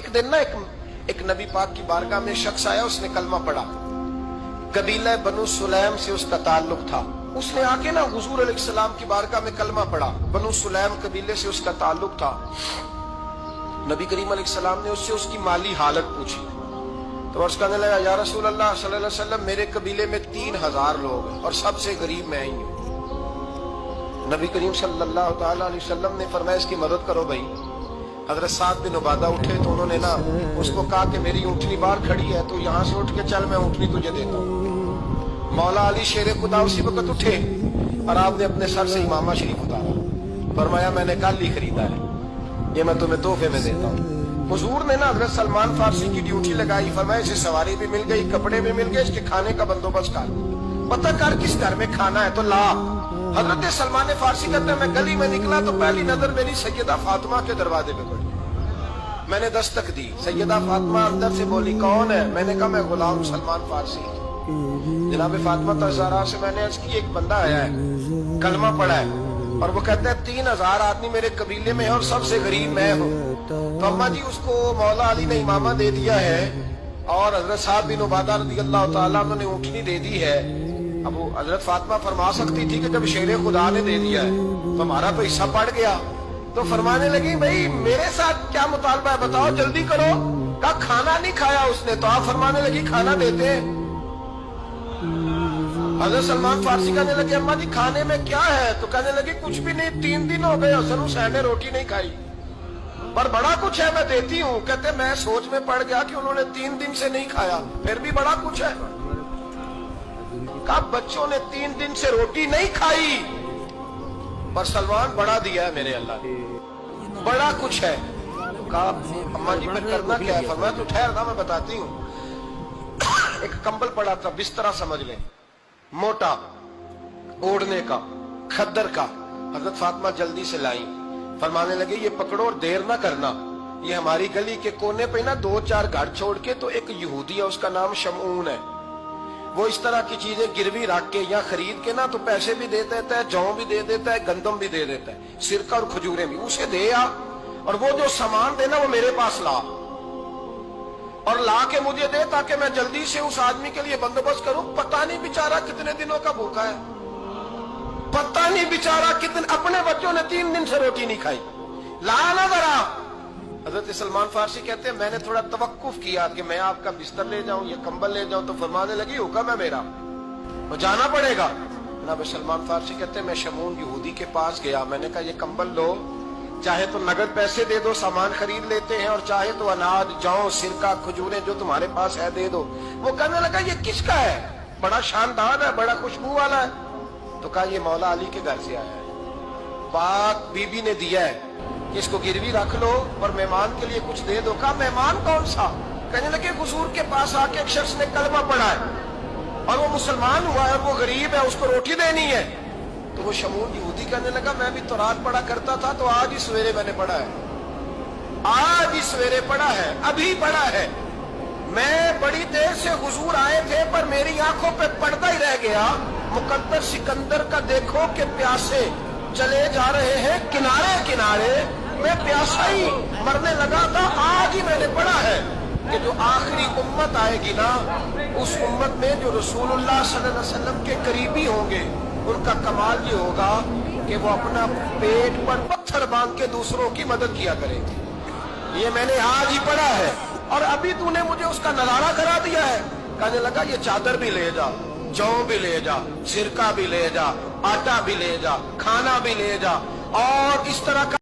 एक दिन ना एक नबी पाक की बारगाह में शख्स आया, उसने कलमा पढ़ा। कबीला बनु सुलैम से उसका ताल्लुक था। उसने आके ना हुजूर अलैहिस्सलाम की बारगाह में कलमा पढ़ा। बनु सुलैम कबीले से उसका ताल्लुक था। नबी करीम अलैहिस्सलाम ने उससे उसकी माली हालत पूछी तो अर्ज करने लगा, या रसूल अल्लाह सल्लल्लाहु अलैहि वसल्लम, मेरे कबीले में 3000 लोग हैं और सबसे गरीब मैं ही हूँ। नबी करीम सल्लल्लाहु ताला अलैहि वसल्लम ने फरमाया, इसकी मदद करो भाई। हजरत साद बिन उबादा उठे तो उन्होंने ना उसको कहा कि मेरी ऊँटनी बाहर खड़ी है, तो यहाँ से उठ के चल, मैं ऊँटनी तुझे देता हूँ। मौला अली शेर खुदा उसी वक्त उठे और आपने अपने सर से इमामा शरीफ उतारा। फरमाया, मैंने कल ही खरीदा है, ये मैं तुम्हें तोहफे में देता हूँ। हुजूर ने ना हजरत सलमान फारसी की ड्यूटी लगाई। फरमाया, इसे सवारी भी मिल गई, कपड़े भी मिल गए, इसके खाने का बंदोबस्त कर। पता कर किस घर में खाना है तो ला। हजरत सलमान फारसी कहते हैं, मैं गली में निकला तो पहली नजर मेरी सैयदा फातिमा के दरवाजे पे पड़ी। मैंने दस्तक दी। सैयदा फातिमा अंदर से बोली, कौन है? मैंने कहा, मैं गुलाम सलमान फारसी। जनाब फातिमा तज़हरा से मैंने अर्ज की, एक बंदा आया है, कलमा पढ़ा है और वो कहता है 3000 आदमी मेरे कबीले में है और सबसे गरीब मैं हूँ। तो अम्मा जी, उसको मौला अली ने इमामा दे दिया है और हजरत साद बिन उबादा रज़ियल्लाहु ताला अन्हु ने ऊँटनी दे दी है। अब वो हजरत फातिमा फरमा सकती थी कि जब शेर खुदा ने दे दिया है तो हमारा तो हिस्सा पड़ गया। तो फरमाने लगी, भाई मेरे साथ क्या मुतालबा है, बताओ, जल्दी करो। कहा, खाना नहीं खाया उसने। तो आप फरमाने लगी, खाना देते हैं। हजरत सलमान फारसी कहने लगे, अम्मा जी खाने में क्या है? तो कहने लगी, कुछ भी नहीं, 3 दिन हो गए हसन हुसैन ने रोटी नहीं खाई, पर बड़ा कुछ है, मैं देती हूँ। कहते, मैं सोच में पड़ गया कि उन्होंने 3 दिन से नहीं खाया, फिर भी बड़ा कुछ है। कहा, बच्चों ने 3 दिन से रोटी नहीं खाई पर सलमान बड़ा दिया है मेरे अल्लाह ने, बड़ा कुछ है। कहा, अम्मा जी फिर करना क्या है? फरमाया, तो ठहर ना, मैं बताती हूँ। एक कंबल पड़ा था, बिस्तरा समझ लें, मोटा, ओढ़ने का, खद्दर का। हजरत फातिमा जल्दी से लाई। फरमाने लगे, ये पकड़ो और देर ना करना। ये हमारी गली के कोने पे ना 2-4 घर छोड़ के तो एक यहूदी है, उसका नाम शमऊन है। वो इस तरह की चीजें गिरवी रख के या खरीद के ना तो पैसे भी दे देता है, जौ भी दे देता है, गंदम भी दे देता है, सिरका और खजूरें भी। उसे दे आ और वो जो सामान देना वो मेरे पास ला और ला के मुझे दे, ताकि मैं जल्दी से उस आदमी के लिए बंदोबस्त करूं। पता नहीं बेचारा कितने दिनों का भूखा है, पता नहीं बेचारा कितने, अपने बच्चों ने 3 दिन से रोटी नहीं खाई, ला ना जरा। हजरत सलमान फारसी कहते हैं, मैंने थोड़ा तवक्कुफ किया कि मैं आपका बिस्तर ले जाऊं या कंबल ले जाऊं। तो फरमाने लगी, हुक्म है मेरा, वो जाना पड़ेगा। जनाब सलमान फारसी कहते हैं, मैं शमून यहूदी के पास गया। मैंने कहा, ये कंबल लो, चाहे तो नगद पैसे दे दो, सामान खरीद लेते हैं, और चाहे तो अनाज, जौ, सिरका, खजूरें जो तुम्हारे पास है दे दो। वो कहने लगा, ये किसका है? बड़ा शानदार है, बड़ा खुशबू वाला है। तो कहा, ये मौला अली के घर से आया है, पाक बीबी ने दिया है, इसको गिरवी रख लो और मेहमान के लिए कुछ दे दो। कहा, मेहमान कौन सा? कहने लगे, हुजूर के पास आके एक शख्स ने कलमा पढ़ा है और वो मुसलमान हुआ है और वो गरीब है, उसको रोटी देनी है। तो वो शमून यहूदी कहने लगा, मैं भी तो रात पढ़ा करता था, तो आज ही सवेरे मैंने पढ़ा है, आज ही सवेरे पढ़ा है, अभी पढ़ा है। मैं बड़ी देर से हुजूर आए थे पर मेरी आंखों पे पर्दा ही रह गया। मुकद्दर सिकंदर का देखो कि प्यासे चले जा रहे हैं किनारे किनारे, मैं प्यासा ही मरने लगा था। आज ही मैंने पढ़ा है कि जो आखिरी उम्मत आएगी ना, उस उम्मत में जो रसूलुल्लाह सल्लल्लाहु अलैहि वसल्लम के करीबी होंगे, उनका कमाल ये होगा कि वो अपना पेट पर पत्थर बांध के दूसरों की मदद किया करेंगे। ये मैंने आज ही पढ़ा है और अभी तूने मुझे उसका नजारा करा दिया है। कहने लगा, ये चादर भी ले जा, जौ भी ले जा, सिरका भी ले जा, आटा भी ले जा, खाना भी ले जा, और इस तरह का